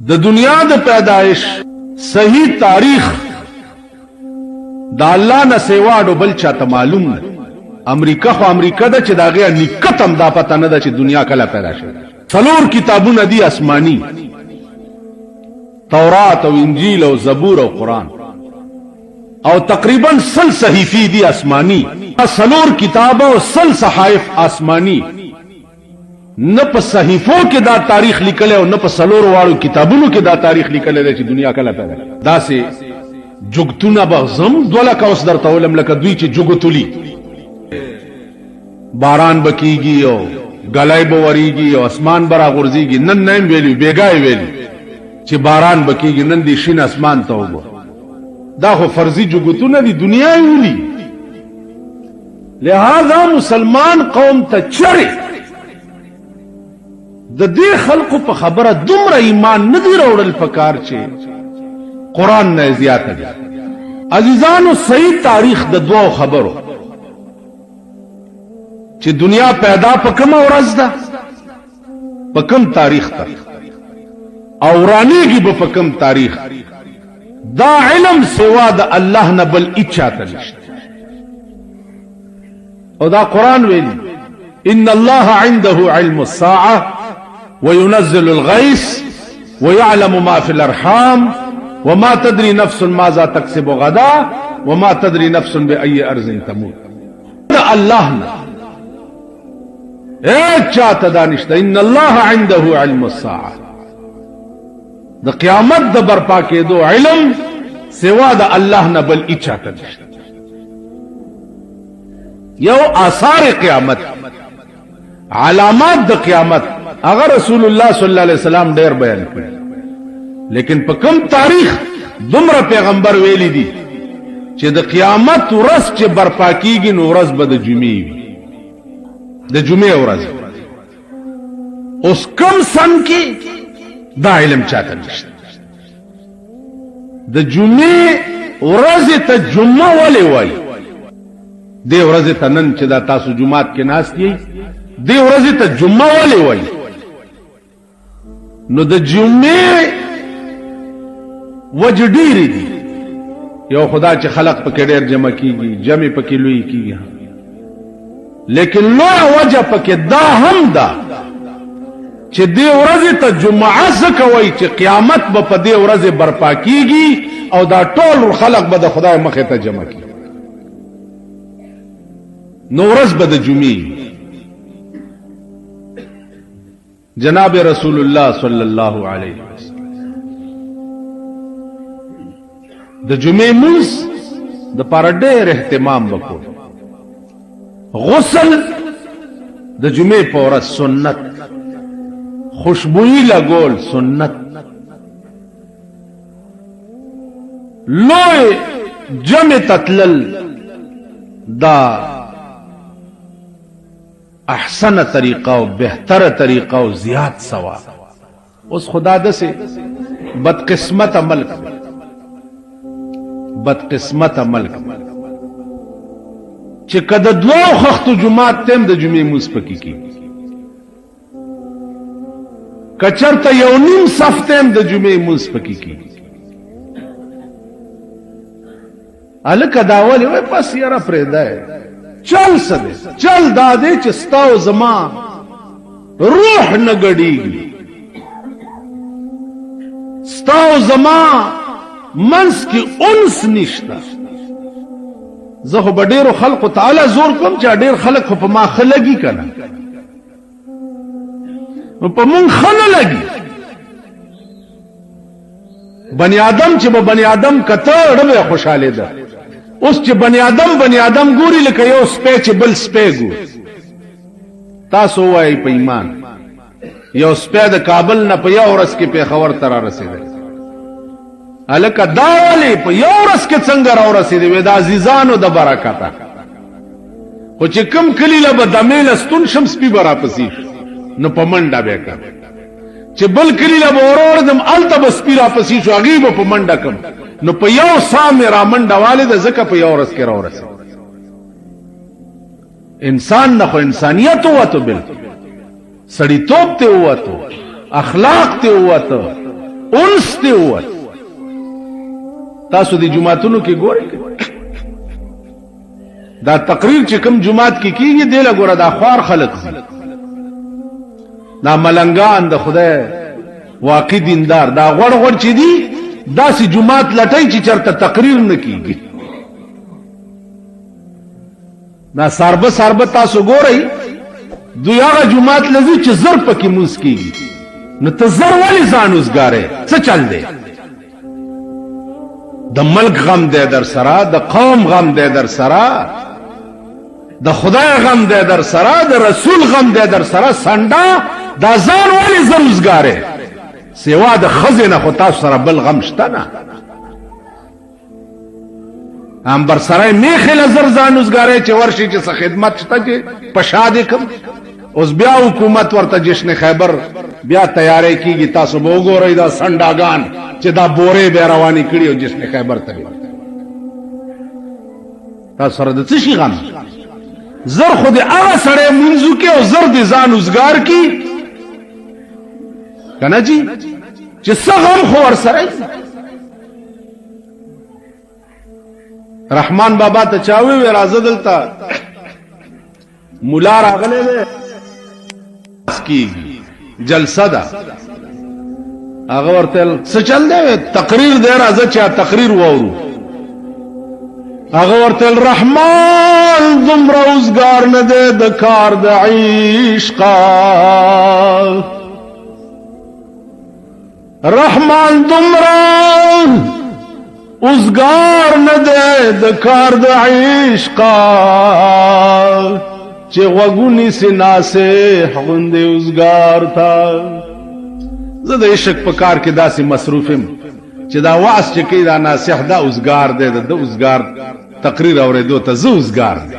द दुनिया द पैदाइश सही तारीख दा अल्लाह न सेवा डोबल चाहता मालूम न। अमरीका खो अमरीका दा चे दागे निकतम दा पता न दा चे दुनिया कला पैदा शे। सलोर किताबुन दी आसमानी तौरात और इंजील और जबूर और कुरान और तकरीबन सल सहीफी दी आसमानी सलोर किताब और सल सहाइफ आसमानी न प सहीफों के दा तारीख लिखले और न प सलोर वालों किताबों के दा तारीख लिखले दे दुनिया कला पैदा दा से जुगतुना बगजम दोला का उस दर तौलम लका दुई चे जुगतुली बारान बकीगी और गलाई बवरीगी और आसमान बरा गुर्जीगी नन नैम वेली बेगाए वेली चे बारान बकीगी नन दिशीन आसमान तौबो दा खो फर्जी जुगतुना दी दुनिया उली। लिहाजा मुसलमान कौम तचरे द दे खल्कु पर खबर दुमरा ईमान नदी रोड़ल पकार चे कुरान ने जियात है। अजीजान सही तारीख द दुआ खबरो चे दुनिया पैदा पकम और अजदा पकम तारीख तक औरानी की बपकम तारीख दा इलम सेवा द अल्लाह न बल इच्छा तनिश और दा कुरान वेली इन अल्लाह इंदहु इल्मु साआ वयुनज़्ज़िलु अल-गैस वयअलमु मा फिल अरहाम वमा तदरी नफ्सुन माज़ा तक्सिबु गदा वमा तदरी नफ्सुन बिअय्यि अर्ज़िन तमूत। अल्लाह ने एक चाहता दानिश्ता इन अल्लाह इंदहु इल्मु साआ द क़यामत द बरपा के दो इल्म सेवा द अल्लाह न बल इच्छा तनिश्ता यो आसार क़यामत अलामात द क़यामत अगर रसूलुल्लाह सल्लल्लाहु अलैहि वसल्लम डेर बयान करे लेकिन पकम तारीख दुमरा पैगंबर वेली दी चे द क़यामत उरस चे बरपा कीगी उरस बद जुमी द जुमे उरस उस कम सन की दा इल्म चाहता द जुमे उरस त जुम्मा वाले वाई दे उरस त नन चे दा तासु जुमात के नास दी दे उरस त जुम्मा वाले वाई नो द जुम्मे वजडीरी दी यो खुदा चे खलक पके डेर जमा कीगी जमे पके लुई कीगी लेकिन लो वजह पके दा हम दा चे दे उरज़े त जुम्मा सकवई चे क़यामत ब पदे उरज़े बरपा कीगी और दा टोल खलक बद खुदा मखे त जमा की नौरज बद जुमी। जनाब रसूलुल्लाह सल्लल्लाहु अलैहि वसल्लम द जुमे मुंस द पारा ढेर एहतिमाम बको गुस्ल द जुमे पौरा सुन्नत खुशबुई लगोल सुन्नत लोए जमे ततलल दा अहसन तरीका और बेहतर तरीका और जियाद सवा उस खुदा से बदकिस्मत अमल बदकिस्मत अमल चिकद दो खख्तु जुमात तेम द जुमे मुस्पकी की कचर त यौनिम सफ तेम द जुमे मुस्पकी की अलग दावल वे बस यारा प्रेदा है चल सदे चल दादे चिस्ताओ जमा रूह न गड़ीगी स्ताओ जमा मंस की उन्स निश्ता जहो बडेर खल्क ताला जोर कम चा डेर खलक पमा खलगी कना पमुन खल लगी बनी आदम चे बनी आदम कतड़ में खुशाले दा उस चे बनी आदम गोरी लिखे यो स्पे चे बल स्पे गो तासो वाई पे ईमान यो स्पे द काबल न पया और उसके पे खबर तरा रसे दे अलका दावले पे यो और उसके संगर और रसे दे वेदा अजीजानो द बरकता हो चे कम कलीला बदमेल अस्तुन शम्स पी बरा पसीश न पमंडा बेका चे बल कलीला बोरोर दम अलता बस्पीरा पसीश अगीब पमंडा कम न पयाओ सामने रामंडा वाले द जका पयाओ रस के रस इंसान न खो इंसानियत हुआ तो बिल्कुल सड़ी तोपते हुआ तो अखलाक ते हुआ तो انس ته ووت. تاسو د جمعتونو کې ګورئ دا تقریر چې کوم جمعات کې کیږي دی له ګوره دا خوار خلک دا ملنګان د خدای واقع دیندار دا غوړ غوړ چې دي داسې جمعات لټای چې چرته تقریر نه کیږي. دا ساربه تاسو ګورئ دوی هغه جمعات لذي چې زر پکې مونږ کیږي نو ته زر ولې ځان وزګارې څه چل دی؟ د ملک غم دی در سره، د قوم غم دی در سره، د خدای غم دی در سره، د رسول غم دی در سره، سنډا دا ځان ولې زر وزګارې سوا د ښځې نه خو تاسو سره بل غم شته نه. امبر سره میخې له زر ځان وزګارې چې ورشي چې څه خدمت شته چې په شا دې کم. اوس بیا حکومت ورته جشن خیبر بیا تیاری کیږي. تاسو به وګورئ دا سنډاګان چې دا بورې بیا روانې کړي او جشن خیبر ته تاسو سره د څه شي غم؟ زر خو دې هغه سړی منځو کې او زر دې ځان وزګار کی که نه جي چې څه غم خو ورسره. رحمان بابا ته چا ووی راځه دلته ملا راغلی دی کیږي جلسه ده هغه ورته څه چل دی تقریر دی راځه چې تقریر واورو. هغه ورته رحمان دومره اوزګار نه دی د کار د عشق، رحمان دومره اوزګار نه دی د کار د عشق چې غوږونی سي ناسه غوندې اوزګار تا. زه د عشق په کار کې داسې مصروف یم چې دا واعظ چې کوي دا ناصح دا اوزګار دی د اوزګار تقریر اورېدو ته زه اوزګار دی.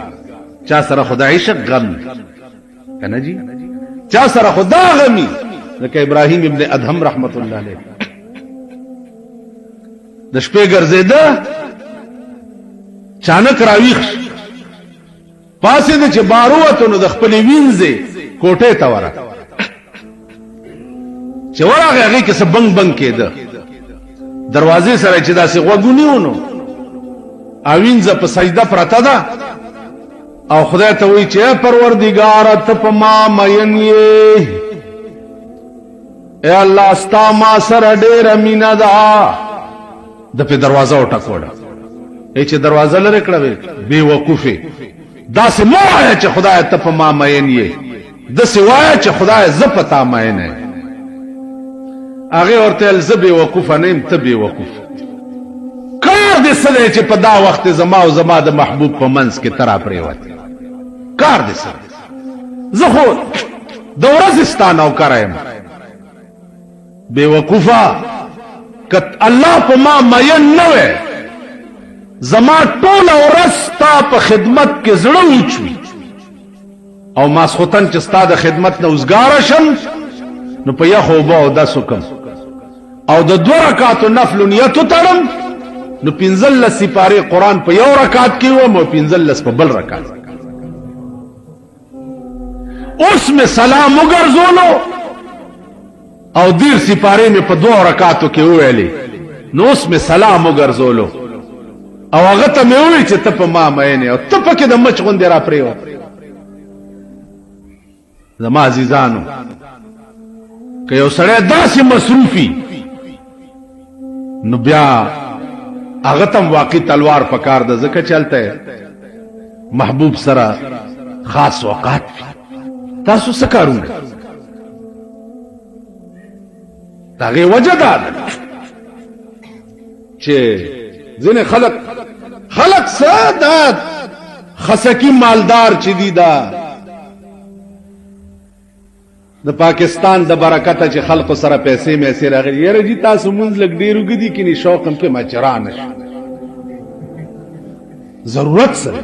چا سره خو د عشق غم که نه جي چا سره خو دا غمي لکه ابراهیم ابن ادهم رحمت الله علیه د شپې ګرځېده چانک راویښ پاسې د چې باروته نو د خپلې وینځې کوټې ته ورغی چې ورغی هغې کې څه بنګ بنګ کېده دروازې سره چې داسې غوږونی و نو او وینځه په سجده پرته ده او خدای ته وایي چې پروردګاره ته په ما مین یې اے الله ستا ما سره ډېره مینه ده. د په دروازه وټکوړه چې دروازه لرې کړه بې وقوفې داسې مه وایه چې خدای ته په ما مین یې داسې وایه چې خدای زه په تا مین یم. هغې ورته ویل زه بې وقوفه نه یم ته بې وقوف کار دې څه دی چې په دا وخت زما او زما د محبوب په منځ کې ته راپرېوتې کار دې څه دی؟ زه خو د ورځې ستا نوکره یم بې وقوفه که الله په ما مین نه وی زما ټوله ورځ ستا په خدمت کې زړه وچوي او ماسخوتن چې ستا د خدمت نه اوزګاره شم نو په یخو اوبه اودس وکم او د 2 رکعاتو نفل نیت وتړم نو 15 سپارې قرآن په یو رکعت کې وم او 15 په بل رکعت. اوس مې سلام وګرځولو او 10 سپارې مې په 2 رکعاتو کې وویلې نو اوس مې سلام وګرځولو او هغه ته مې وویل چې ته په ما مین یې او ته پکې د مچ غوندې راپرېوتې. زما عزیزانو که یو سړی داسې مصروفي نو بیا هغه ته واقعي تلوار پکار ده ځکه چلته محبوب سره خاص اوقات تاسو څه کارونه د هغې وجه دا ده چې ځینې خلق څه دا خسکی مالدار چې دي دا د پاکستان د برکته چې خلقو سره پیسې میسې راغلي یاره جي تاسو مونځ لږ ډېر اوږدي کینې شوق هم کې مچرا نه شي ضرورت سره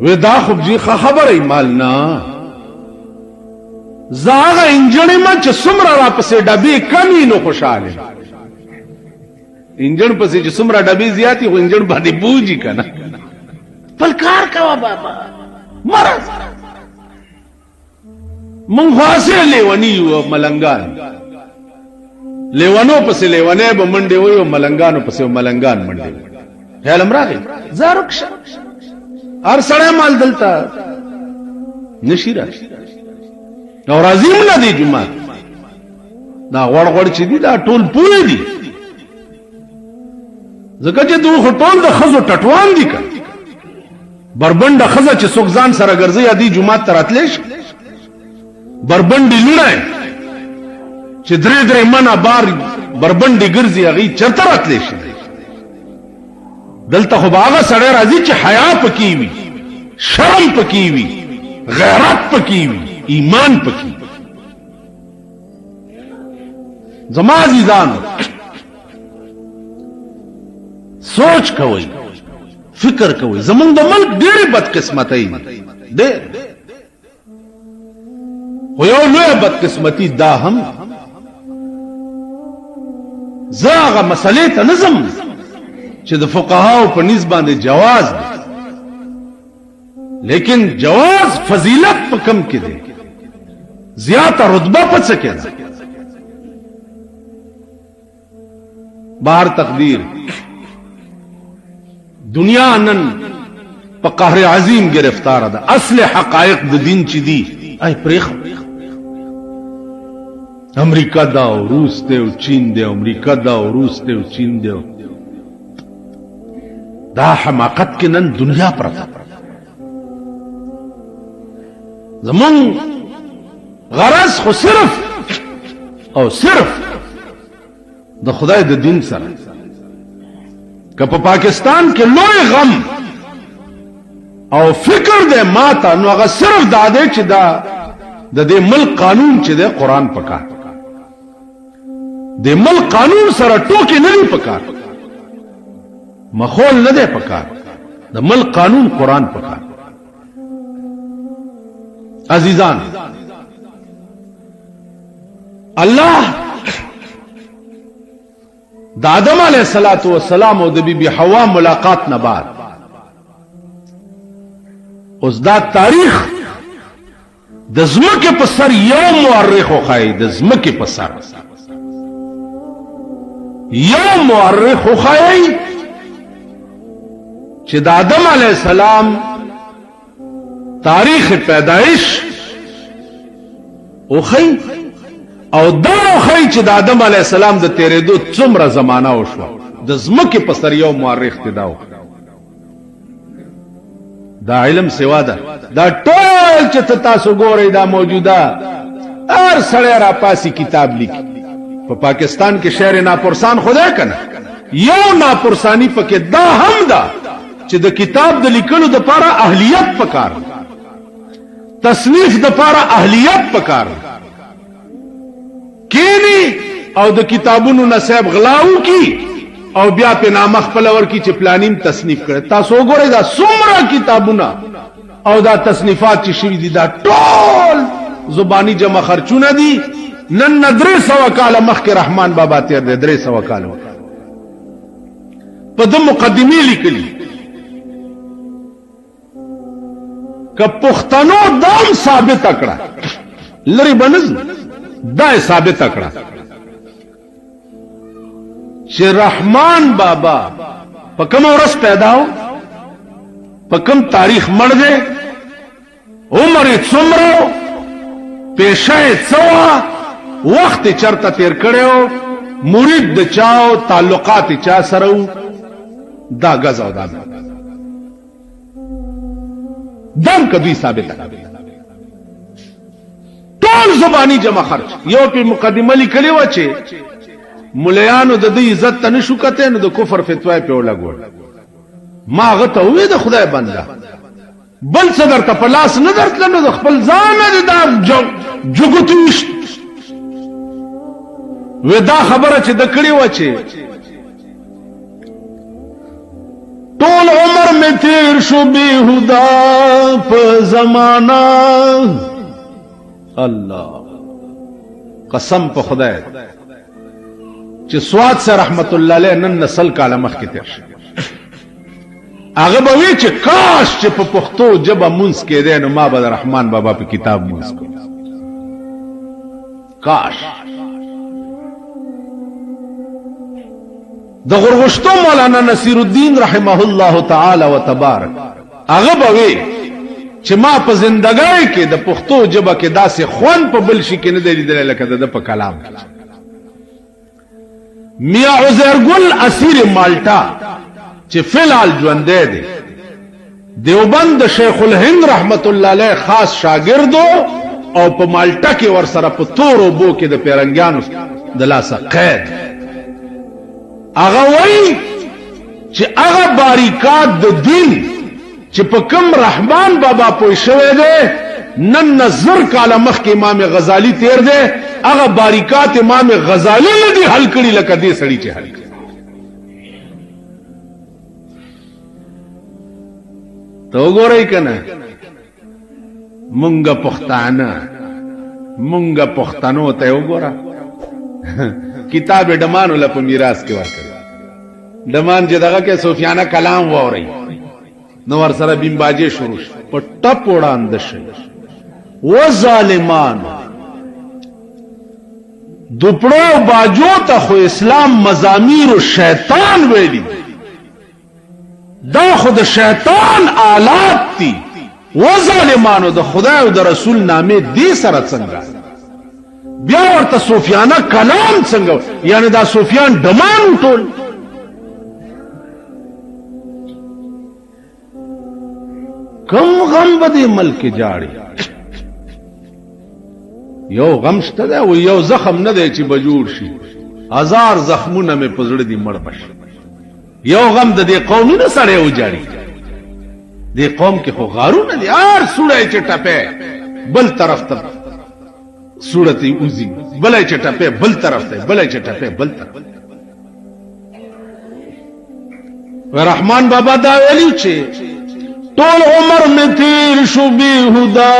وی دا خو جي ښه خبره مال نه زه هغه انجن یم چې څومره راپسې ډبې کمې نو خوشحاله انجن پسې چې څومره ډبې زیاتې خو انجن باندې بوجي که نه بل کار کوه بابا مرض من خاصه لیونی و ملنگان لیوانو پسې لیوانې به منډې وي او ملنګانو پسې ملنګان منډې وي خیال هم راغی زارکشه هر سړی مال دلته نشي راشي او راځي نه دی جمعه دا غوړ غوړ چې دي دا ټول پوره دي ځکه چې دوی ټول د خزو ټټوان دي که بربنده خزه چې څوک ځان سره ګرځي یا دی جمعه ته راتلی شي بربنډې لوڼی چې درې درې منه بار بربنډې ګرځي هغوی چېرته راتلی شي دلته خو به هغه سړی راځي چې حیا پکې وي شرم پکې وي غیرت پکې وي ایمان پکې وي زما عزیزانو سوچ کوئ فکر کوئ زمونږ د ملک ډېرې بدقسمتۍ دي خو یو لویه بدقسمتي دا هم زه هغه مسلې ته نه ځم چې د فقهاو په نیز باندې جواز دی لیکن جواز فضیلت په کم کې دی زیاته رتبه په څه کې ده بهر تقدیر دنیا نن په قهر عظیم گرفتار ده اصل حقایق د دین چې دي ای پریخ امریکا دا او روس ته او چین دی امریکا دا او روس ته او چین دی دا حماقت کې نن دنیا پرته زمون غرض خو صرف او صرف د خدای د دین سره که په پاکستان کې لوی غم او فکر دی ماته نو هغه صرف دا دی چې دا د دې ملک قانون چې دی قرآن پکار د ملک قانون سره ټوکې نه دی پکار مخول نه دی پکار د ملک قانون قرآن پکار عزیزان الله د آدم علیه السلام او د بی بی حوا ملاقات نه بعد اوس دا تاریخ د ځمکې په سر یو مورخ وښایي د ځمکې په سر یو مورخ وښایي چې د آدم علیه السلام تاریخ پیدایش وښایي او دا وښایي چې د آدم علیه السلام د تیرېدو څومره زمانه وشوه د ځمکې په سر یو مورخ ته دا وښایي دا علم سوا ده دا ټول چې تاسو ګورئ دا موجوده هر سړی را پاسي کتاب لیکي په پاکستان کې شعر ناپرسان خدای کنه یو ناپرسانی پکې دا هم ده چې د کتاب د لیکلو د پاره اهلیت پکار تصنیف د پاره اهلیت پکار کینی او د کتابونو نصیب غلاو کی او بیا په نامه خپل ورکی چې پلانیم تصنیف کړي تاسو وګورئ دا څومره کتابونه او دا تصنیفات چې شوي دي دا ټول زبانی جمع خرچونه دي نن 300 کال مخکې رحمان بابا تیر دی 300 کال په د مقدمه لیکلي که پښتنو دام ثابت کړه لري بنز دا ثابت کړه چې رحمان بابا په کوم ورځ پیدا و په کوم تاریخ مړ دی عمر یې څومره پیشه یې څه وه وخت یې چېرته تېر کړی و مرید د چا و تعلقات یې چا سره و دا ګز او دا دم که دوی ثابته ټول زبانی جمع خرچ یو پې مقدمه لیکلې وه چې ملیانو د دې عزت ته نشو کته نو د کفر فتوا په ولګول ما هغه ته وې د خدای بنده بل څه درته په لاس نه درتل نو د خپل ځان نه دا جوګتوش و دا خبره چې د کړي و چې ټول عمر می تیر شو بیهودا په زمانہ الله قسم په خدای چې سواد سره رحمت الله علیه نن نسل کاله مخکې تیر شي هغه به وی چې کاش چې په پښتو ژبه مونږ کې دی نو ما به رحمان بابا په کتاب مونږ کو کاش د غرغشتو مولانا نصیر الدین رحمه الله تعالی و تبارک هغه بوي چې ما په زندګۍ کې د پښتو ژبه کې داسې خوان په بل شي کې نه دی لیدلی لکه د په کلام. میاں عزیر گل اسیر مالټا چې فلال ژوندی دی دیوبند شیخ الهند رحمت الله علیه خاص شاګردو او په مالټا کې ور سره په تور اوبو کې د پیرنګیانو د لاسه قید. هغه وایي چې هغه باریکات د دین چې په کوم رحمان بابا پوه شوی دی نن نظر کاله مخکې امام غزالی تیر دی هغه باریکات امام غزالی نه دي حل کړي لکه دې سړي چې حل کړي. ته وګورئ کنه مونږه پښتانه مونږه پښتنو ته وګوره کتاب ډمان ول په میراث کې ورکړ. ډمان چې دغه کې صوفیانه کلام ووري نو ور سره بیمباجې شروع په ټپ وړاندې شي و ظالمان دوپړو باجو ته خو اسلام مزامیر شیطان ویلي دا خو د شیطان آلات دي و ظالمانو د خدای او د رسول نامه دې سره څنګه بیا ورته صوفیانه کلام څنګه یعنی دا صوفیان ډمان ټول. کم غم بدی ملک جاړي یو غم شته دا و یو زخم نه دی چې بجوړ شي هزار زخمونه مې پزړه دي مړ بش. یو غم د دې قوم نه سړی و جاړي دې قوم کې خو غارونه دي هر سوړی چې ټپه بل طرف ته سوړتي اوزي بلای چې ټپه بل طرف ته بلای چې ټپه بل طرف. ورحمان بابا دا ویلی چې طول عمر میں تیر شو بیہدا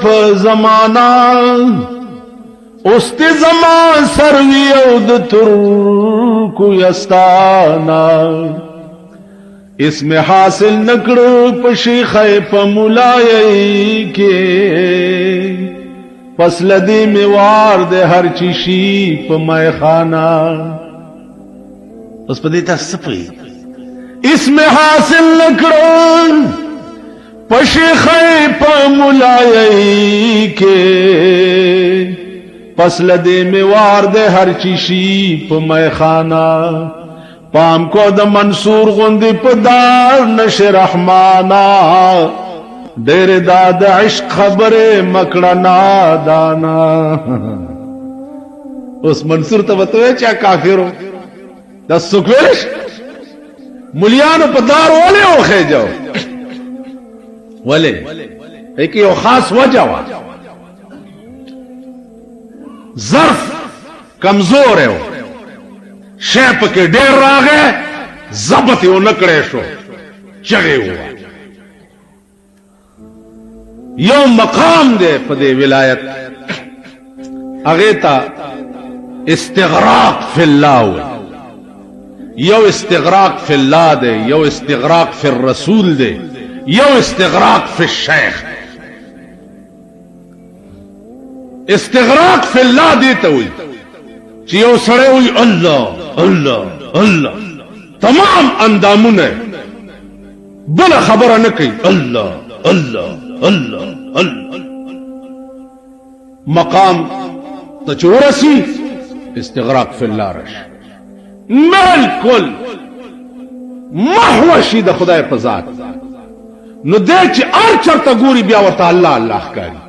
په زمانہ است زمان سروی او د ترکو یستانا اس میں حاصل نکړو په شیخ په مولای کې پس لدی میوار د هر چی شی په میخانا اوس په دې تاسو پوي اس میں حاصل نکړو پشیخ په مولای کې پس لدی میوار د هر چی شی په میخانا پام کو د منصور غوندی په دار نش رحمانا ډېر داد عشق خبره مکړه نادانا. اوس منصور ته وته چا کافرو د سکوش مليانو په دار ولې اوخه جاو ولې ایک یو خاص وجہ وا ظرف کمزور ہے شیپ کے ډیر راغه ضبط یو نکړې شو چغه هوا یو مقام دے په دې ولایت هغه ته استغراق فی الله یو استغراق فی اللہ دے یو استغراق فی الرسول دے یو استغراق فی الشیخ. استغراق فی اللہ دیتا ہوئی چی یو سڑے ہوئی اللہ اللہ اللہ تمام اندامون ہے بلا خبر نکی اللہ اللہ اللہ اللہ مقام تچورسی استغراق فی اللہ رش بالکل محوشی د خدای په ذات نو دې چې ار چرته ګوري بیا ورته الله الله ښکاري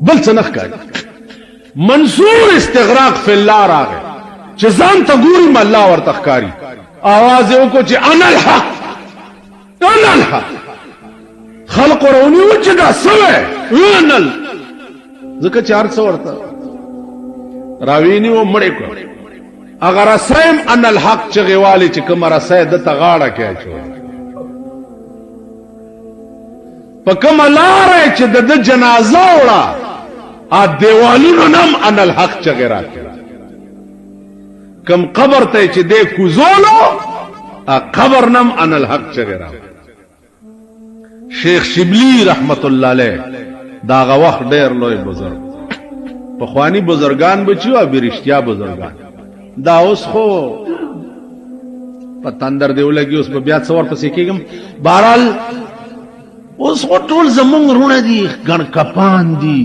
بل څه نه ښکاري. منصور استغراق فی الله راغی چې ځان ته ګوري م الله ورته ښکاري आवाज یې وکړو چې انا الحق انا الحق خلق ورونی و چې دا سوی انل ځکه چې هر څه ورته راویني و مړې کړ اگر اسیم ان الحق چغوالی چې کوم رسای د تغاړه کې اچو په کوم لار چې د جنازه وړه ا دیوالونو نم ان الحق چغرا کم قبر ته چې د کوزولو ا قبر نم ان الحق چغرا. شیخ شبلی رحمت الله علیه داغه وخت ډیر لوی بزرگ په خوانی بزرگان بچو او برشتیا بزرگان دا اوس خو پتندر دیو لګي اوس په بیا څور پسې کېږم. بهرحال اوس ټول زمونږ رونه دي ګڼ کپان دي.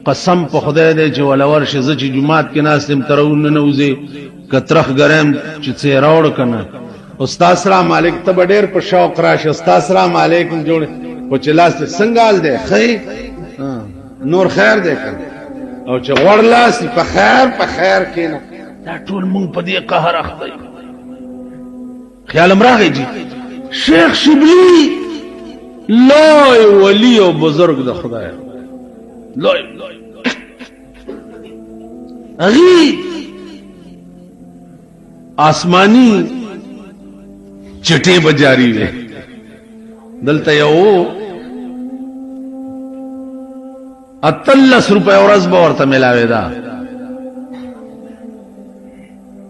قسم په خدای دی چې ولا ورشه زه چې جمعات کې ناست یم ترونه نوځي کترخ ګرم چې څه راوړ کنه. استاد سلام علیکم ته ډېر په شوق راشه. استاد سلام علیکم جوړ په چلاس څنګه حال دی خیر نور خیر دی کنه او چې غوړ لاس په خیر کینه. دا ټول مونږ په دې قهر اخته یو. خیال راغی جی شیخ شبلی لوی ولی او بزرگ د خدای لوی اغي آسمانی چټه بجاری وي دلته یو 38 روپے ورځ به ورته ملاوي دا.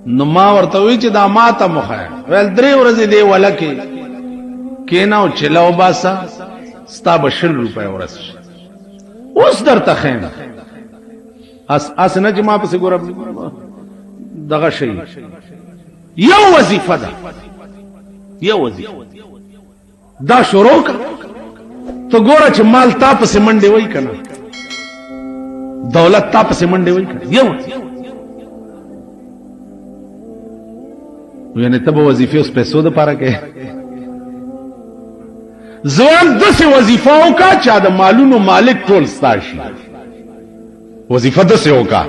نو ما ورته وی چې دا ماته مخه ول 3 ورځې دی ولکه کیناو چلاو باسا ستا به 20 روپے ورځ اوس درته خیم اس نه چې ما پسې ګورم دغه شي یو وظیفه ده یو وظیفه دا شروع ته ګوره چې مال تا پسې منډه وای کنه دولت تا پسې منډه وای کنه یو یعنی ته به وظیفه اوس پیسو د پاره کې ځوان دسه وظیفه وکا چا د مالونو مالک ټول ستاشي. وظیفه دسه وکا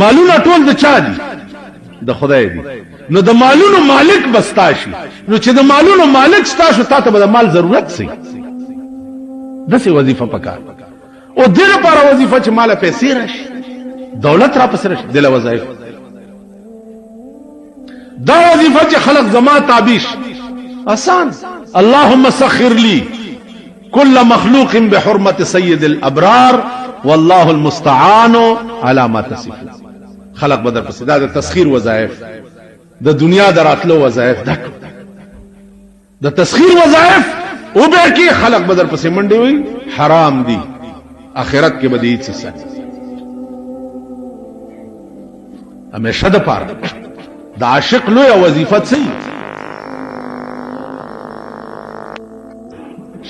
مالونه ټول د چا دي د خدای دي. نو د مالونو مالک بستاشي. نو چې د مالونو مالک ستاشو تا ته به د مال ضرورت سي دسه وظیفه پکار او دغه لپاره وظیفه چې مال پیسې راشي دولت را پسې راشي دله وظایف. دا وظیفه چې خلق زما تابیش آسان. اللهم سخر لي كل مخلوق بحرمة سيد الأبرار والله المستعان على ما تصفون. خلق بدر پس دا تسخير وظائف د دنیا دراتلو وظائف د تسخير وظائف او به کې خلق بدر پس منډي وي حرام دي اخرت کې بدی څه همیشه د پاره د عاشق لوی وظیفه څه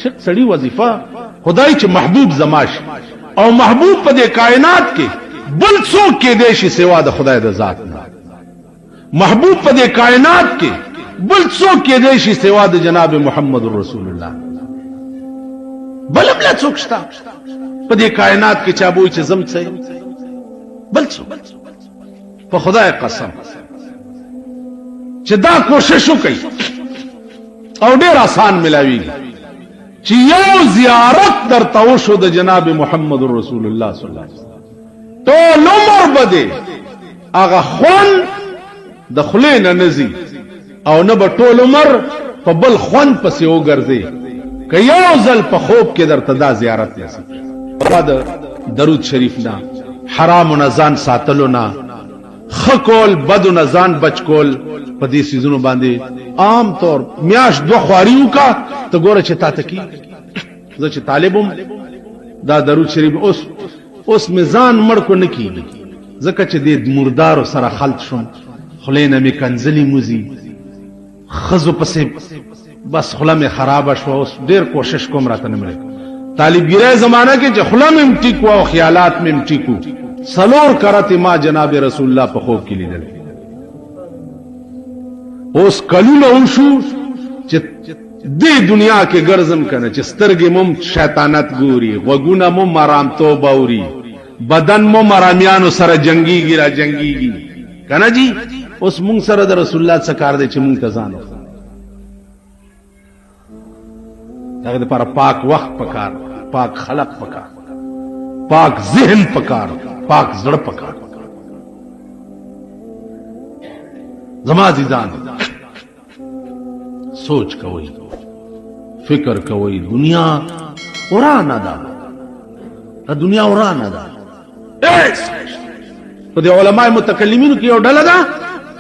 شق سړی وظیفه خدای چې محبوب زماش او محبوب په دې کائنات کې بل څوک کې دی شي سوا د خدای د ذات نه. محبوب په دې کائنات کې بل څوک کې دی شي سوا د جناب محمد رسول الله. بل بل څوک شته په دې کائنات کې چا بوې چې زم څه بل څوک په خدای قسم چې دا کوشش وکړي او ډېر آسان ملاويږي چې یو زیارت در توشو د جناب محمد رسول الله صلی الله علیه وسلم ټول عمر بده هغه خون د خلینه نزي او نه به ټول عمر په بل خون پسې وګرځي که یو ځل په خوب کې درته دا زیارت نصیب شي. درود شریف نه حرام و نزان ساتلو نه خکول بدو نزان بچکول په دې سيزونو باندې عام طور میاش دو خواریو کا ته ګوره چې تا تکي زه چې طالبم دا درود شریف اوس میزان مړ کو نکي زکه چې د مردار سره خلط شوم خلینه می کنزلی موزي خزو پسې بس خلم خراب شو. اوس ډیر کوشش کوم راته نه مړ طالبګری زمانہ کې چې خلم هم ټیکو او خیالات هم ټیکو سلور کرته ما جناب رسول الله په خوب کې لیدل. اوس کلونه هم شو چې دې دنیا کې ګرځم کنه چې سترګې مم شیطانت ګوري وګونه مم مرام تو باوري بدن مم مرامیانو سره جنگيږي را جنگيږي کنه جی. اوس مونږ سره د رسول الله څخه کار دی چې مونږ ته ځان هغه لپاره پاک وخت پکار پاک خلق پکار پاک ذهن پکار پاک زړه پکار. زما عزیزان سوچ کوئ فکر کوئ دنیا ورانه ده دنیا ورانه ده. په دې علماء متکلمینو کې یو ډله ده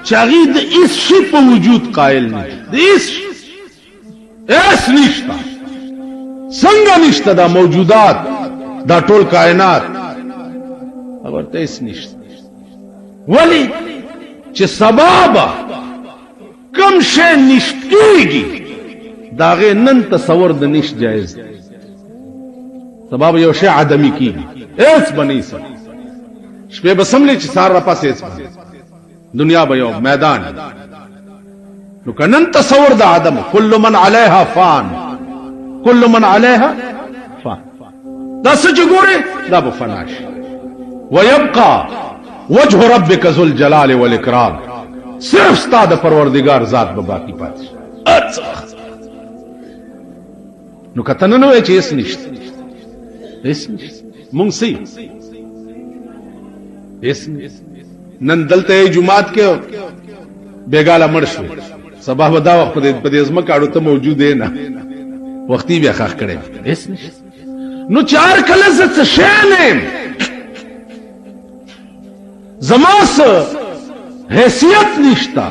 چې هغه د هیڅ شي په وجود قائل نه دي. هیڅ نشته څنګه نشته دا موجودات دا ټول کائنات ورته هیڅ نشته. ولی چې سبب کم کم شے نشت کیږي داغه نن تصور د نش جایز سبب یو شی عدمی کیږي ایس بنی سر شپه بسملی چې سار را پاسې ایس دنیا به یو میدان نو کنن تصور د عدم کل من علیها فان کل من علیها فان دا سچ ګوره دا به فناش ويبقى وجه ربك ذو الجلال والاکرام صرف ستا د پروردگار ذات به باقی پاتې نو کتن نو چې اس نشته اس مونږ سي اس نن دلته جمعات کې بیګاله مړ شو سبا ودا وخت په دې ځمکه اړو ته موجود نه وختي بیا خخ کړي اس نو چار کله څه شانه زماس حیثیت نشتا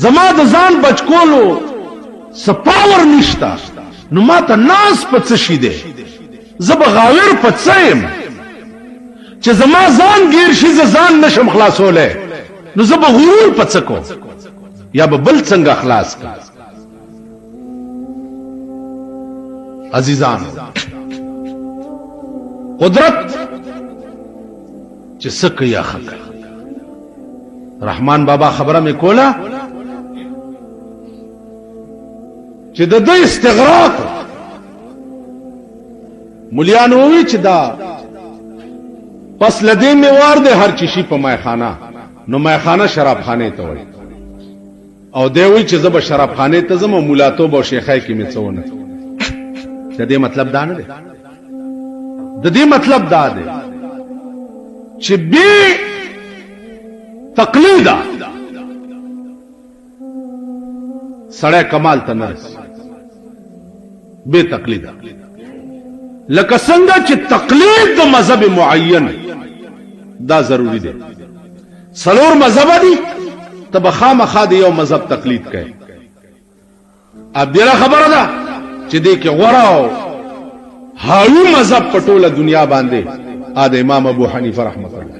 زما د ځان بچکولو سپاور نشتا نو ما ته ناس په څه شي دی زب غاور په څه يم چې زما ځان گیر شي ځان نشم خلاصوله نو زب غرور په څه کو یا به بل څنګه خلاص کا عزیزان قدرت چې سکه یا خکه رحمان بابا خبره مې کوله چې د دې استغراق مليان وی چې دا پس لدې می وار ده هر چیشي په مایخانه نو مایخانه شراب خانه ته وای او دی وی چې زب شراب خانه ته زمو مولاتو بو شیخای کې می څونه د دې مطلب دا نه دی د دې مطلب دا دی چې به تقلیدا سړی کمال ته نرس به تقلیدا لکه څنګه چې تقلید د مذهب معین دا ضروری دی سلور مذهب دي تب خامخا د یو مذهب تقلید کوي اب دغه خبره ده چې دې کې غوړاو هاوی مذهب په ټوله دنیا باندې ا د امام ابو حنیفه رحمۃ اللہ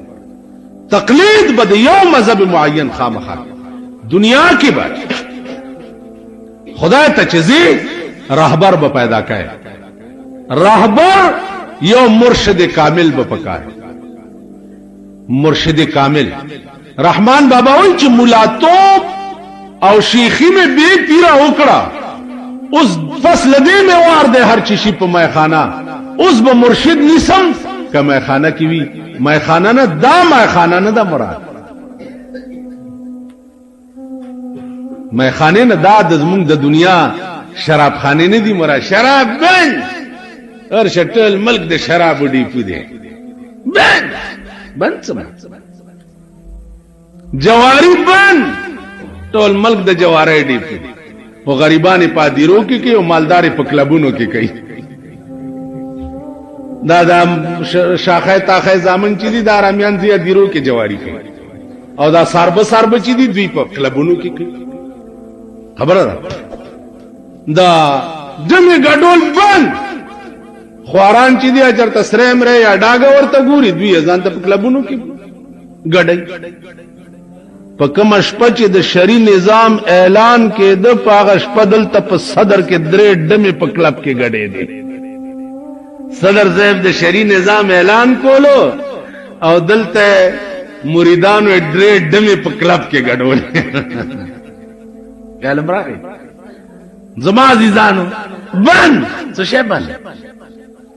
تقلید بد یو مذهب معین خامخا دنیا کې بعد خدای ته چزي راهبر به پیدا کړي راهبر یو مرشد کامل به پکاره مرشد کامل رحمان بابا وایي چې مولاتوب او شیخی میں بے پیرا وکړه اوس فصل دې میں وار دے هر چیشی په میخانه اوس به مرشد نسم که میخانه کی وی میخانه نه دا میخانه نه دا مراد میخانه نه دا د زمونږ د دنیا شراب خانه نه دی مراد شراب بند هر شټل ملک د شراب ډی پی دی بند څه جواری بند ټول ملک د جواری ډی پی دی او غریبان پادیرو کې کوي او مالدار په کلبونو کې کوي دا شاخه تاخه زامن چې دي د رامیان زی دیرو کې جواری کوي او دا سرب چې دي دوی په کلبونو کې کوي خبره ده دا جمع ګډول بند خواران چې دي اجر تسریم ر یا ډاګ ورته ګوري دوی ځان ته په کلبونو کې ګډای په کوم شپه چې د شری نظام اعلان کې د پاغش بدل ته په صدر کې درې ډمه په کلب کې غړې دي صدر زیب د شری نظام اعلان کولو او دلته مریدانو درې ډمه په کلب کې غړول کلم راغی زما عزیزانو بند څه شی بند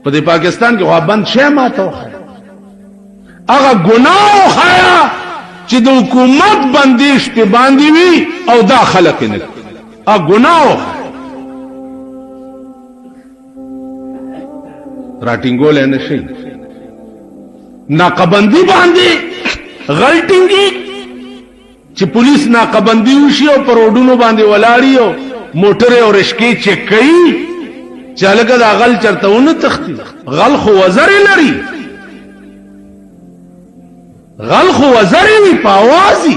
په دې پاکستان کې خو بند شی ماته هغه ګناه خیا چې د حکومت بندیش په باندې وي او دا خلق نه ا ګناه راټینګول نه شي ناقبندي باندې غلطینګي چې پولیس ناقبندي وشي او پر روډونو باندې ولاړی او موټر او رشکې چک کوي چې لکه دا غل چرتهونه تختی غل خو وزر لري غل خو وزری وی پاوازی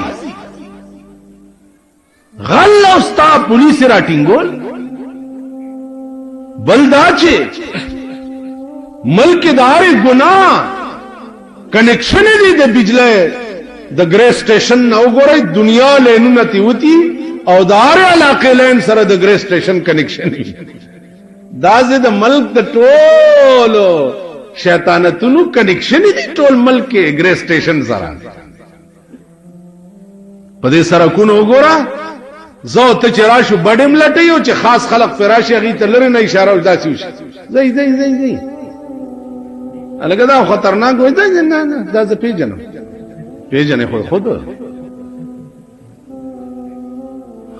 غل اوستا پولیس را ټینګول بلدا چې ملک داري ګناه کنیکشن دی د بجلی د ګری سټیشن نو ګورای دنیا لینو نتی وتی او د هر علاقې لین سره د ګری سټیشن کنیکشن وي دا زه د ملک د ټولو شیطانتونو کنیکشن دي ټول ملک کې ګری سټیشن سره په دې سرکونو وګوره زه ته چې راشو بډم لټیو چې خاص خلق فراشي غي ته لري نه اشاره وداسي وشي زئی الګا دا خطرناک وای دا نه دا زه پیژنې خود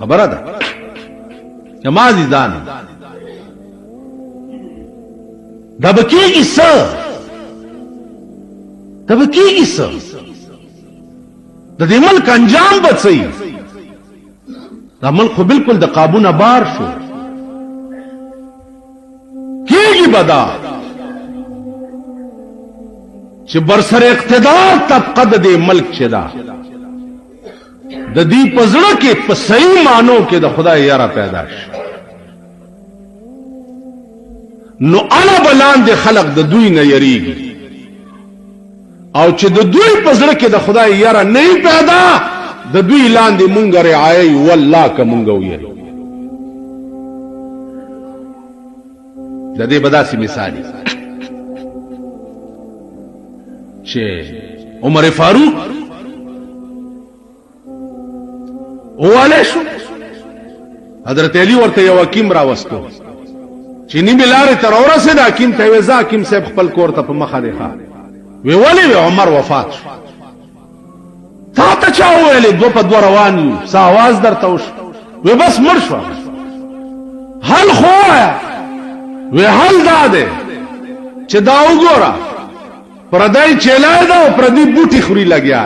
خبره ده جماعت ځان دا بکیږي څه د دې ملک انجام بچي دا ملک خو بالکل د قابو نه بار شو کیږي بدا چې برسر اقتدار طبقه د دې ملک چدا د دې پزړه کې په صحیح مانو کې د خدای یاره پیدا شي نو انا بلاند خلق د دوی نه یریږي او چې د دوی پزړه کې د خدای یاره نه پیدا د دوی لاندې مونږ رعایي والله که مونږ ویل د دې بداسي مثال چې عمر فاروق اواله شو حضرت علی ورته یو حکیم راوستو چې نیمه لارې تر ورسېده حکیم ته ویزا حکیم صاحب خپل کور ته په مخه دی ښه وی ولې عمر وفات شو تا ته چا ویلې دو په دو روان یو څه आवाज درته وشو وی بس مړ شو حل خو وی حل دا دی چې دا وګوره پردای چیلای دا او پردی بوټي خوري لګیا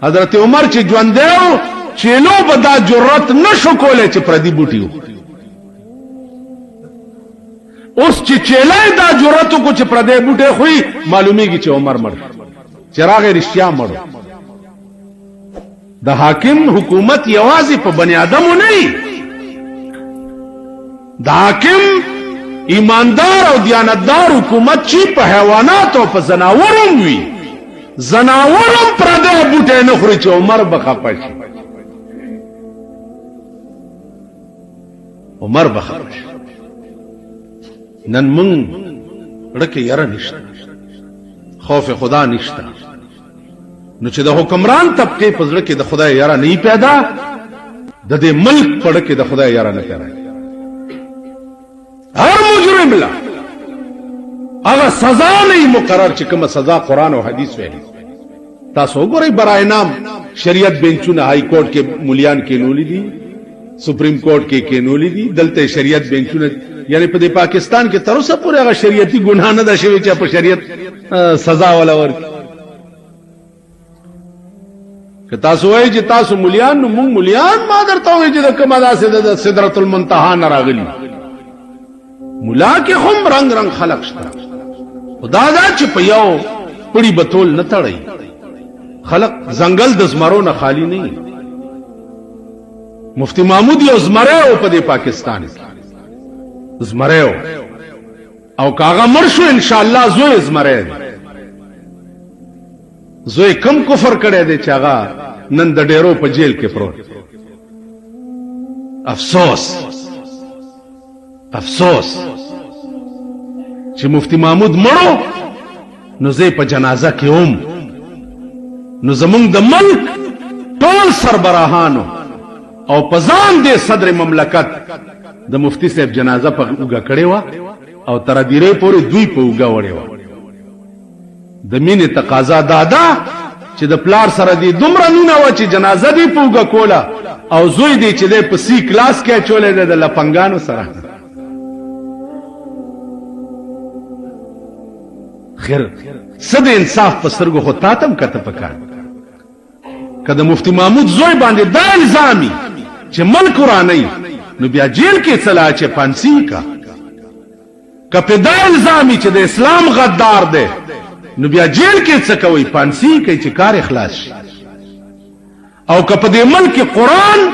حضرت عمر چې ژوند دیو چیلو به دا جرأت نشو کولای چې پردی بوټي اوس چې چیلای دا جرأت کو چې پردی بوټي خوې معلومیږي چې عمر مړ چراغ رښتیا مړ د حاکم حکومت یوازې په بنی آدمو نه د حاکم ایماندار او دیانتدار حکومت چې په حیوانات او په زناورم وي زناورم پردې بوټي نه خوري چې عمر بخپش عمر بخپش نن مونږ رکه یاره نشته خوف خدا نشته نو چې د حکمران طبقه په ځړه کې د خدای یاره نه پیدا د دې ملک په ځړه کې د خدای یاره نه پیدا هر مجرم لا هغه سزا نه مقرر چې کومه سزا قران او حدیث ویلي تاسو وګورئ برای نام شریعت بنچونه های کورټ کې مليان کې نولې دي سپریم کورټ کې نولې دي دلته شریعت بنچونه یعنی په پاکستان کې تر اوسه پورې هغه شریعتي ګناه نه ده شوی چې په شریعت سزا ولا ورکړي که تاسو وایي چې تاسو مليان نو موږ مليان ما درته وایي چې د کومه داسې د سدرۃ المنتهى نه راغلي ملا کې هم رنگ رنگ خلق شته خدا دا چې په یو پړي بتول نه تړي خلق زنګل د زمرو نه خالی نه مفتی محمود یو زمره او په پاکستان زمره او کاغه مرشو ان شاء الله زوی زمره زوی کم کفر کړي دي چې هغه نن د ډیرو په جیل کې پروت افسوس چې مفتی محمود مړو نو زه په جنازه کې نو زمونږ د ملک ټول سربراهانو او پزان دې صدر مملکت د مفتی صاحب جنازه په وګه کړي وا او تر دیره پورې دوی په وګه وړي وا د مینې تقاضا دادا چې د پلار سره دې دومره مینه و چې جنازه دې په وګه کوله او زوی دې چې دې په سی کلاس کې چولې د لپنګانو سره خیر صد انصاف په سترګو خو تاتم کته پکار کله مفتی محمود زوی باندې دا الزامي چې ملک ورانی نو بیا جیل کې چلا چې پانسی کا کپه دا الزامي چې د اسلام غدار دی نو بیا جیل کې څه کوي پانسی کوي چې کار اخلاص شي او کپه د ملک قرآن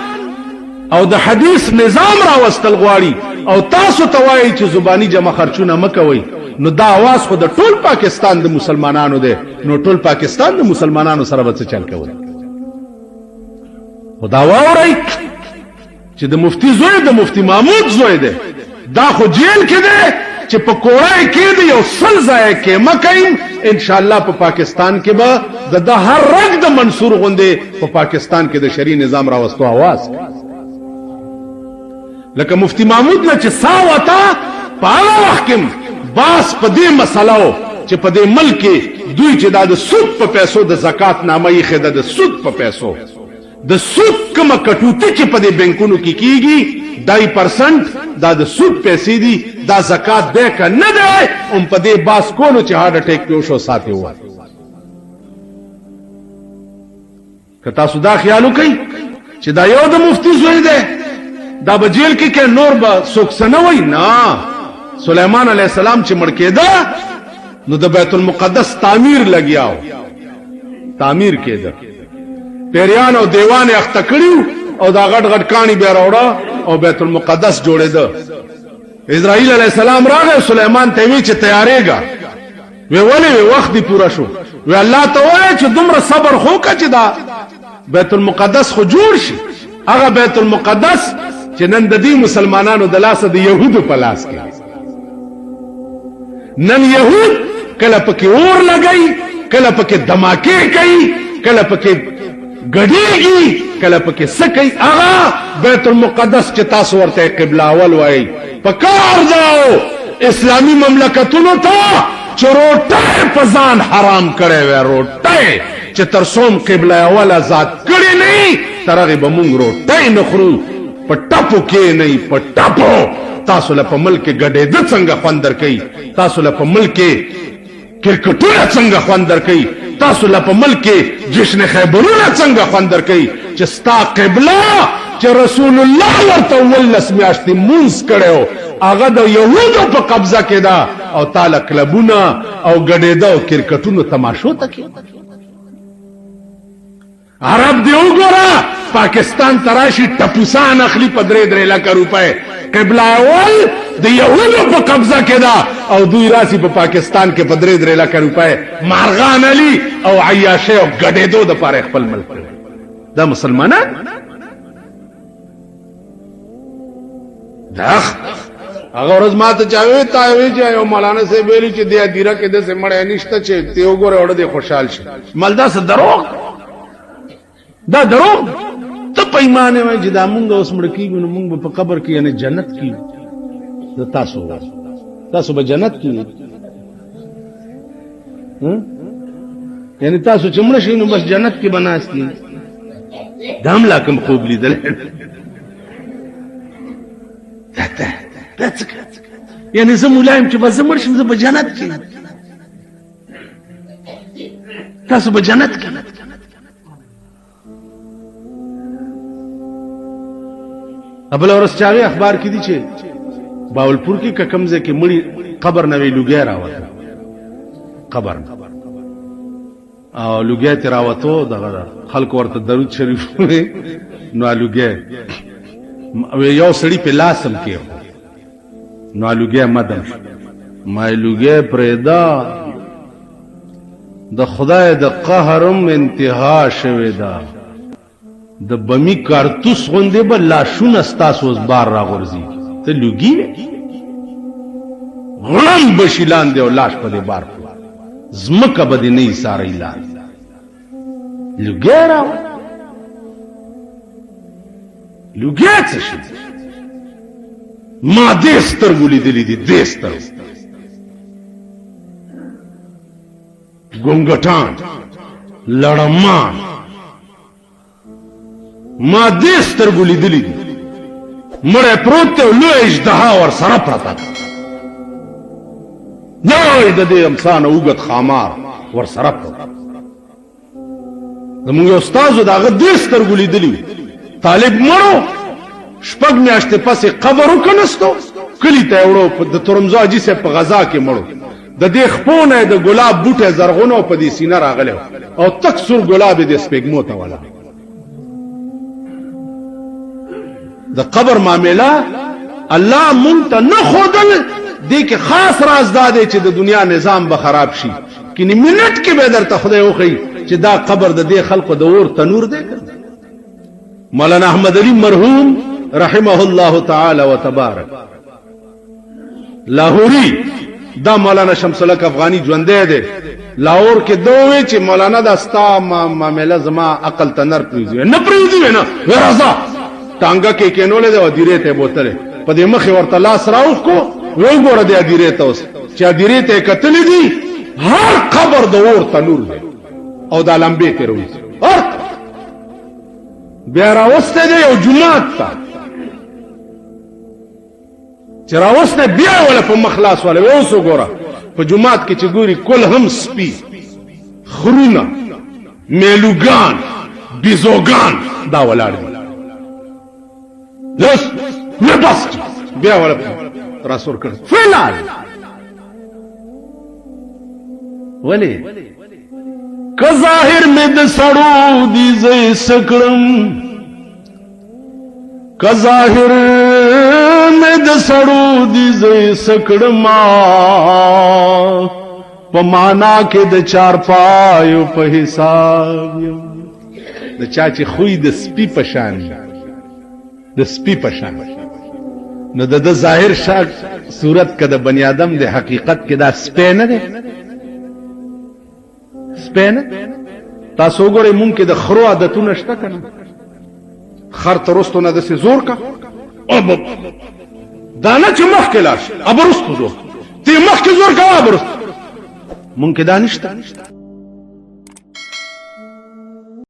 او د حدیث نظام راوستل غواړي او تاسو توایي چې زبانی جمع خرچونه مکوي نو دا आवाज خو د ټول پاکستان د مسلمانانو دی نو ټول پاکستان د مسلمانانو سره به څه چل کوي خدا واوري چې د مفتی زوی د مفتی محمود زوی دی دا خو جیل کې دی چې په کوړای کې دی یو سل ځای کې مکایم ان شاء الله په پاکستان کې به د هر رګ د منصور غوندې په پاکستان کې د شرعي نظام راوستو आवाज لکه مفتی محمود نه چې ساوتا په هغه وخت کې باس په دې مسلو چې په دې ملک کې دوی چې دا د سود په پیسو د زکات نامه یې خده د سود په پیسو د سود کوم کټوتی چې په دې بانکونو کې کیږي 2% دا د سود پیسې دي دا زکات ده که نه ده هم په دې باس کولو چې هارت اٹیک پیو شو ساتي و که تاسو دا خیال وکئ چې دا یو د مفتی زوی دی دا به جیل کې نور به څوک څه نه وایي نه سلیمان علیه السلام چې مړ کېده نو د بیت المقدس تعمیر لګیاو تعمیر کېده پیریان او دیوان یې اخته کړیو او دا غټ غټ کاڼي بیا راوړه او بیت المقدس جوړېده اسرائیل علیه السلام راغی سلیمان ته وی چې تیارېږه وی ولې وخت دی پوره شو وی الله ته وایي چې دومره صبر خو وکړه چې دا بیت المقدس خو جوړ شي هغه بیت المقدس چې نن د دې مسلمانانو د لاسه د یهودو په لاس کې نن یهود کله پکې اور لګي کله پکې دماکې کوي کله پکې ګډېږي کله پکې سکی هغه بیت المقدس چې تاسو ورته قبله اول وایي پکار داو اسلامی مملکتونو ته چې روټۍ په ځان حرام کړی وی روټۍ چې تر څوم قبله اول آزاد کړی نه تر هغې به مونږ روټۍ نه خورو په ټپو کې نه په ټپو تاسو له په ملک کې ګډېده څنګه خوند درکوي تاسو له په ملک کې کرکټونه څنګه خوند درکوي تاسو له په ملک کې جشن خیبرونه څنګه خوند درکوي چې ستا قبله چې رسول الله ورته 19 میاشتې مونځ کړی هغه د یهودو په قبضه کې ده او تاله کلبونه او ګډېده او کرکټونو تماشو ته کې عرب دی وګوره پاکستان تراشي ټپوسان اخلي په 3 لک روپۍ قبله اول د یهودو په قبضه کې ده او دوی راسي په پاکستان کې په 3 لک روپۍ مارغان علي او عیاشه او ګډېدو د پاره خپل ملک دا مسلمانان دا هغه ورځ ماته چاوي تا وی چې یو مولانا صاحب ویلي چې د ادیره کې د سمړې نشته چې ته وګوره وړه د خوشحال شي مالدا څه دروغ دا دروغ ته پیمانه وای چې دا مونږ اوس مړ کیږو نو مونږ په قبر کې یعنی جنت کې د تاسو به جنت کې یعنی تاسو چې مړ شئ نو بس جنت کې بناستي دام لا کوم خوب لیدل یعنی زه ملایم چې بس مړ شم زه په جنت کې تاسو به جنت کې ابل ورځ چاوي اخبار کې دي چې باولپور کې ککمزه کې مړی قبر نوې لوګي راوته قبر او لوګي تراوته دغه خلک ورته درود شریف نو لوګي یو سړی په لاسم کې نو لوګي مدن ما لوګي پرېدا د خدای د قهرم انتها شوه دا د بمی کارتوس غوندې به لاشونه ستاسو اوس بار راغورځي ته لوګي غلام بشي لاندې او لاش په دې بار زمکه به دې نه یې ساری لاندې لوګي راو لوګي څه شي ما دې سترګو لیدلې دي دې سترګو ګونګټان لړمان ما دې سترګو لیدلې دي مړی پروت دی او لوی اژدها ورسره پرته ده لوی د دې امسانه اوږد خامار ورسره پرته زمونږ یو استازو د هغه دې سترګو لیدلي طالب مړو شپږ میاشتې پسې قبر وکنستو کلي ته یې وړو د ترمزو حاجي صاحب په غزا کې مړو د دې خپو نه د ګلاب بوټی زرغونه په دې سینه راغلی او تک سور ګلاب یې د سپېږمو ته ولا د قبر معامله الله مونږ ته نه ښودل دې کې خاص راز دا دی چې د دنیا نظام به خراب شي کینې منټ کې به درته خدای وښیي چې دا قبر د دې خلقو د اور تنور دی مولانا احمد علي مرحوم رحمه الله تعالی وتبارک لاهوری دا مولانا شمس الحق افغانی ژوندې دی لاهور کې دوی چې مولانا دا ستا معاملې زما عقل ته نر پریږدي نه پریږدي نه راځه ټانګه کې کېنولې ده او دیره ته بوتله په دې مخ ورته لاس راوخ کو وای ګوره دې دیره ته اوس چې دیره ته کتلې دي هر قبر د اور تنور دی او دا لمبې ته روي بیا راوسته دی یو جمعات ته چې راوسته بیا ولا په مخلاص ولا اوس وګوره په جمعات کې چې ګوري کل هم سپي خرونه میلوګان بیزوګان دا ولاړ دي لس نه بس بیا ولا راسور کړ فلال ولی که ظاهر میں د سړو دی زې سکړم که ظاهر میں د سړو دی زې سکړم په معنا کې د چار پایو په حساب د چا چې خوې د سپي پشان د سپي پشان نو د ظاهر شاک صورت که د بنی آدم د حقیقت کې دا سپی نه دی سپین تاسو ګورئ مونږ کې د خرو عادتونه شته کنه خر ترستو نه دسې زور کا دا نه چې مخکې لاړ شي ابرستو زور تی مخکې زور کا ابرستو مونږ کې دا نشته